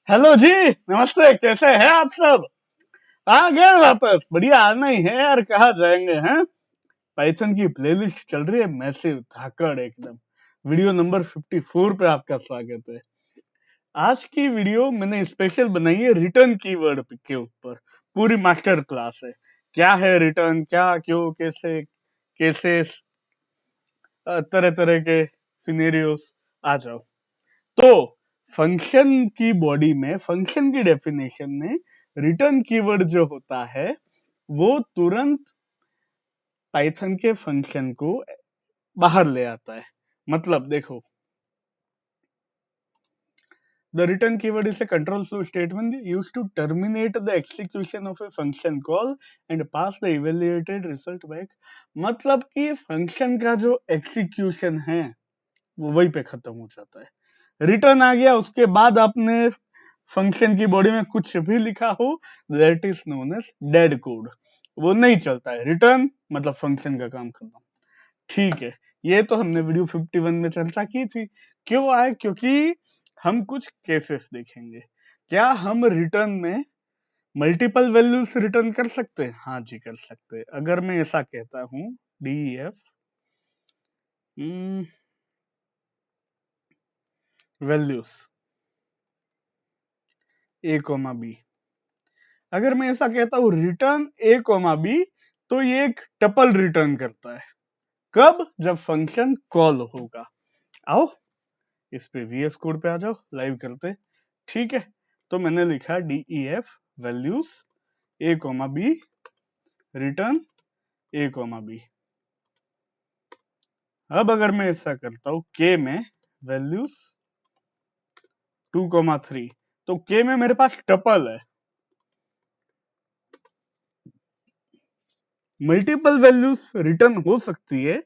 Hello जी। नमस्ते, कैसे हैं आप सब? आ गए वापस। बढ़िया आना ही है यार, कहाँ जाएंगे हैं। पाइथन की प्लेलिस्ट चल रही है, मैसिव धाकड़ एकदम। वीडियो नंबर 54 पे आपका स्वागत है। आज की वीडियो मैंने स्पेशल बनाई है रिटर्न कीवर्ड के ऊपर। पूरी मास्टर क्लास है। क्या है रिटर्न, क्या, क्यों, कैसे, केसेस, तरह तरह के सिनेरियोस। आ जाओ। तो फंक्शन की बॉडी में, फंक्शन की डेफिनेशन में रिटर्न कीवर्ड जो होता है वो तुरंत पाइथन के फंक्शन को बाहर ले आता है। मतलब देखो, the return keyword is a control flow statement used to terminate the execution of a function call and pass the evaluated result back। मतलब कि फंक्शन का जो एग्जीक्यूशन है वो वहीं पे खत्म हो जाता है। रिटर्न आ गया, उसके बाद आपने फंक्शन की बॉडी में कुछ भी लिखा हो, that is known as dead code. वो नहीं चलता है। रिटर्न मतलब फंक्शन का काम खत्म। ठीक है, ये तो हमने वीडियो 51 में चर्चा की थी। क्यों आए? क्योंकि हम कुछ केसेस देखेंगे। क्या हम रिटर्न में मल्टीपल वैल्यूज रिटर्न कर सकते हैं? हाँ जी, कर सकते हैं। अगर मैं ऐसा कहता हूं DF values a comma b, अगर मैं ऐसा कहता हूं रिटर्न ए कोमा बी, तो ये एक टपल रिटर्न करता है। कब? जब फंक्शन कॉल होगा। आओ इस पे वीएस कोड पे आ जाओ, लाइव करते। ठीक है, तो मैंने लिखा DEF values a comma b return a comma b. अब अगर मैं ऐसा करता हूं के में वैल्यूज 2,3, तो के में मेरे पास टपल है। मल्टीपल वैल्यूज रिटर्न हो सकती है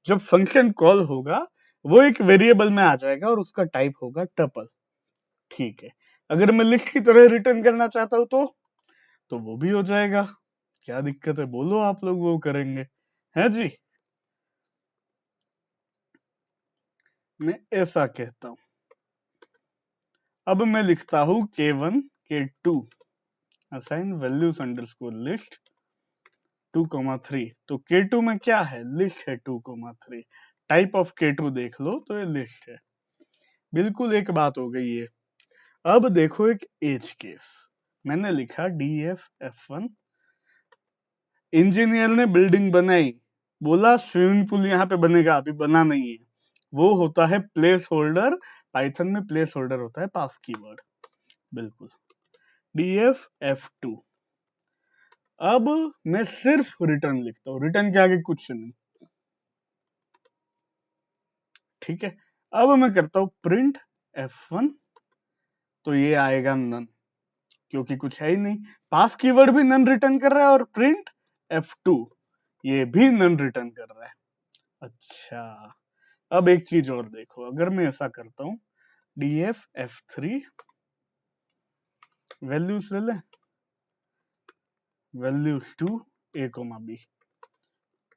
जब फंक्शन कॉल होगा, वो एक वेरिएबल में आ जाएगा और उसका टाइप होगा टपल। ठीक है, अगर मैं लिस्ट की तरह रिटर्न करना चाहता हूं तो वो भी हो जाएगा। क्या दिक्कत है? बोलो आप लोग, वो करेंगे। है जी, मैं ऐसा कहता हूं। अब मैं लिखता हूं K1 K2 assign values underscore list 2,3। तो K2 में क्या है? लिस्ट है 2,3। टाइप ऑफ K2 देख लो तो ये लिस्ट है। बिल्कुल एक बात हो गई है। अब देखो एक एज केस। मैंने लिखा DF F1। इंजीनियर ने बिल्डिंग बनाई, बोला स्विमिंग पूल यहाँ पे बनेगा, अभी बना नहीं है। वो होता है प्लेस होल्डर। पाइथन में प्लेस होल्डर होता है पास कीवर्ड। बिल्कुल। DF F2। अब मैं सिर्फ रिटर्न लिखता हूँ, रिटर्न के आगे कुछ नहीं। ठीक है, अब मैं करता हूं प्रिंट F1, तो ये आएगा नन, क्योंकि कुछ है ही नहीं। पास कीवर्ड भी नन रिटर्न कर रहा है और प्रिंट F2 ये भी नन रिटर्न कर रहा है। अच्छा, अब एक चीज और देखो। अगर मैं ऐसा करता हूं DF F3 वैल्यूज ले ले, values 2 A comma B,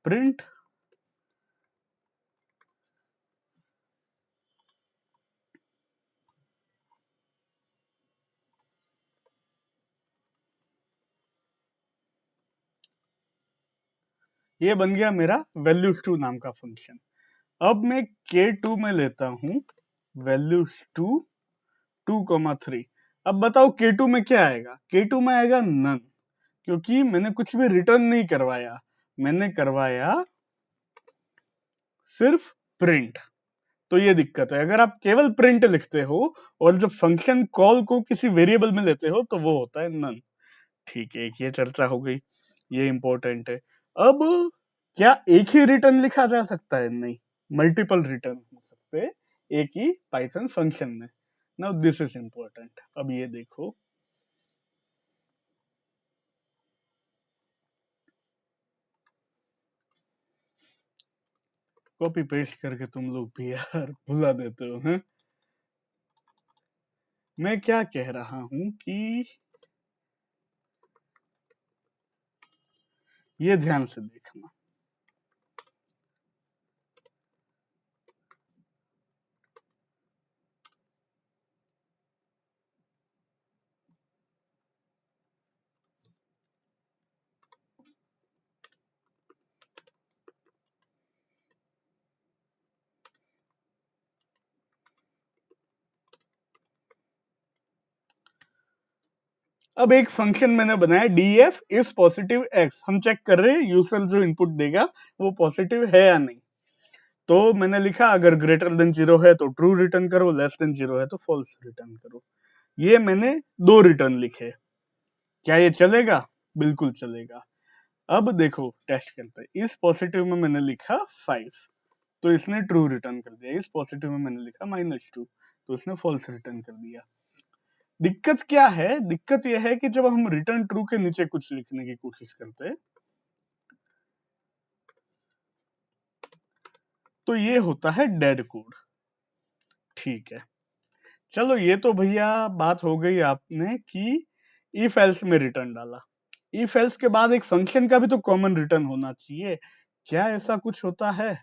print ये बन गया मेरा वैल्यूज 2 नाम का फंक्शन। अब मैं K2 में लेता हूं वैल्यूज 2 2,3। अब बताओ K2 में क्या आएगा? K2 में आएगा नन, क्योंकि मैंने कुछ भी रिटर्न नहीं करवाया, मैंने करवाया सिर्फ प्रिंट। तो ये दिक्कत है। अगर आप केवल प्रिंट लिखते हो और जब फंक्शन कॉल को किसी वेरिएबल में लेते हो तो वो होता है नन। ठीक है, एक ये चर्चा हो गई, ये इंपॉर्टेंट है। अब क्या एक ही रिटर्न लिखा जा सकता है? नहीं, मल्टीपल रिटर्न हो सकते हैं एक ही पाइथन फंक्शन में। Now this is important. अब ये देखो, कॉपी पेस्ट करके तुम लोग भी यार भुला देते हो हैं। मैं क्या कह रहा हूं कि ये ध्यान से देखना। अब एक फंक्शन मैंने बनाया df इज पॉजिटिव x, हम चेक कर रहे हैं यूजर जो इनपुट देगा वो पॉजिटिव है या नहीं। तो मैंने लिखा अगर ग्रेटर देन 0 है तो ट्रू रिटर्न करो, लेस देन 0 है तो फॉल्स रिटर्न करो। ये मैंने 2 रिटर्न लिखे, क्या ये चलेगा? बिल्कुल चलेगा। अब देखो टेस्ट करते हैं। इस पॉजिटिव में मैंने लिखा 5 तो इसने ट्रू रिटर्न कर दिया, इस पॉजिटिव में मैंने लिखा -2 तो इसने फॉल्स रिटर्न कर दिया। दिक्कत क्या है? दिक्कत यह है कि जब हम रिटर्न ट्रू के नीचे कुछ लिखने की कोशिश करते हैं तो ये होता है डेड कोड। ठीक है, चलो ये तो भैया बात हो गई आपने कि इफ एल्स में रिटर्न डाला। इफ एल्स के बाद एक फंक्शन का भी तो कॉमन रिटर्न होना चाहिए, क्या ऐसा कुछ होता है?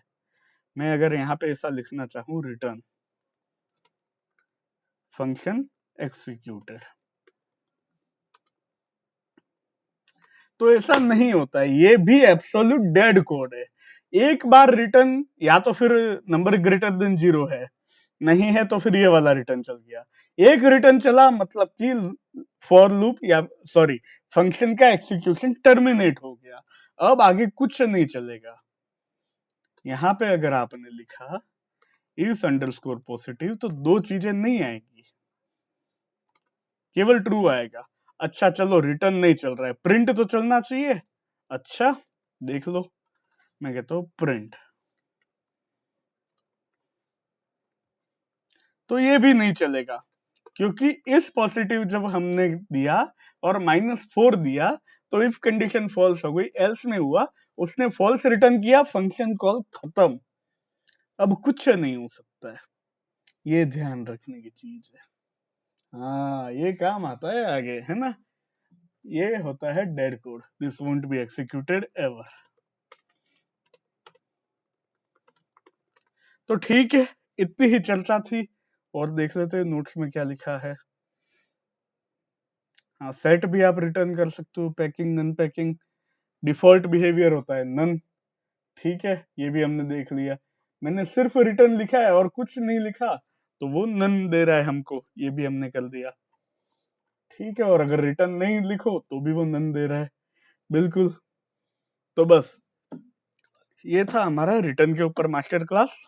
मैं अगर यहाँ पे ऐसा लिखना चाहूँ रिटर्न फंक्शन एक्सिक्यूटेड, तो ऐसा नहीं होता है, ये भी एब्सोल्यूट डेड कोड है। एक बार रिटर्न या तो फिर नंबर ग्रेटर देन 0 है, नहीं है तो फिर ये वाला रिटर्न चल गया। एक रिटर्न चला मतलब कि फॉर लूप या सॉरी फंक्शन का एक्सिक्यूशन टर्मिनेट हो गया, अब आगे कुछ नहीं चलेगा। यहाँ पे अगर आपने लिखा इस अंडरस्कोर पॉजिटिव तो 2 चीजें नहीं आएंगी, केवल ट्रू आएगा। अच्छा चलो रिटर्न नहीं चल रहा है, प्रिंट तो चलना चाहिए। अच्छा देख लो, मैं कहता हूं प्रिंट, तो ये भी नहीं चलेगा क्योंकि इस पॉजिटिव जब हमने दिया और -4 दिया तो इफ कंडीशन फॉल्स हो गई, एल्स में हुआ उसने फॉल्स रिटर्न किया, फंक्शन कॉल खत्म, अब कुछ नहीं हो सकता है। ये ध्यान रखने की चीज है, हाँ ये काम आता है आगे, है ना। ये होता है dead code, this won't be executed ever. तो ठीक है, इतनी ही चर्चा थी, और देख लेते हैं नोट्स में क्या लिखा है। हाँ सेट भी आप रिटर्न कर सकते हो, packing non packing, default behavior होता है नन। ठीक है, ये भी हमने देख लिया। मैंने सिर्फ रिटर्न लिखा है और कुछ नहीं लिखा तो वो नन दे रहा है हमको, ये भी हमने कर दिया। ठीक है, और अगर रिटर्न नहीं लिखो तो भी वो नन दे रहा है, बिल्कुल। तो बस ये था हमारा रिटर्न के ऊपर मास्टर क्लास।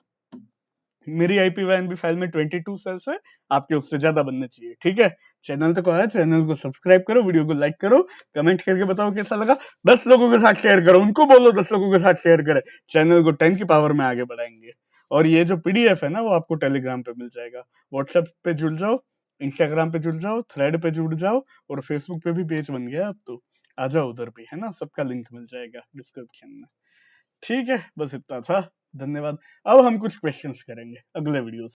मेरी IPYNB फाइल में 22 सेल्स है, आपके उससे ज्यादा बनने चाहिए। ठीक है, चैनल तक आया, चैनल को सब्सक्राइब करो, वीडियो को लाइक करो, कमेंट करके बताओ कैसा लगा, 10 लोगों के साथ शेयर करो, उनको बोलो 10 लोगों के साथ शेयर करें, चैनल को 10 की पावर में आगे बढ़ाएंगे। और ये जो PDF है ना वो आपको टेलीग्राम पे मिल जाएगा, व्हाट्सएप पे जुड़ जाओ, इंस्टाग्राम पे जुड़ जाओ, थ्रेड पे जुड़ जाओ, और फेसबुक पे भी पेज बन गया अब तो, आ जाओ उधर भी, है ना, सबका लिंक मिल जाएगा डिस्क्रिप्शन में। ठीक है, बस इतना था, धन्यवाद। अब हम कुछ क्वेश्चंस करेंगे अगले वीडियो